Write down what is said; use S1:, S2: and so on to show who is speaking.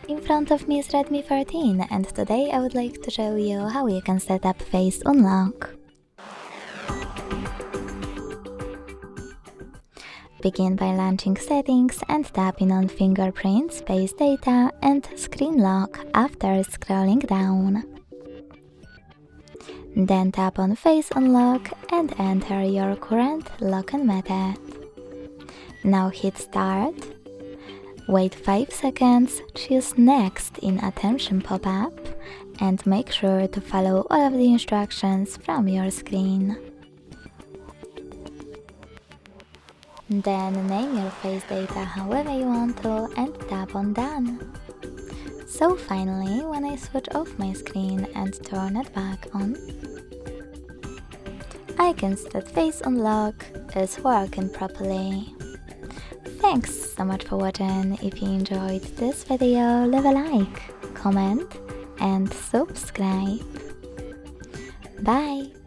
S1: In front of me is Redmi 13 and today I would like to show you how you can set up Face Unlock. Begin by launching Settings and tapping on Fingerprint, Space Data and Screen Lock after scrolling down. Then tap on Face Unlock and enter your current login method. Now hit Start. Wait 5 seconds, choose Next in Attention pop-up and make sure to follow all of the instructions from your screen. Then name your face data however you want to and tap on Done. So finally, when I switch off my screen and turn it back on, I can see that Face Unlock is working properly. Thanks so much for watching. If you enjoyed this video, leave a like, comment and subscribe. Bye!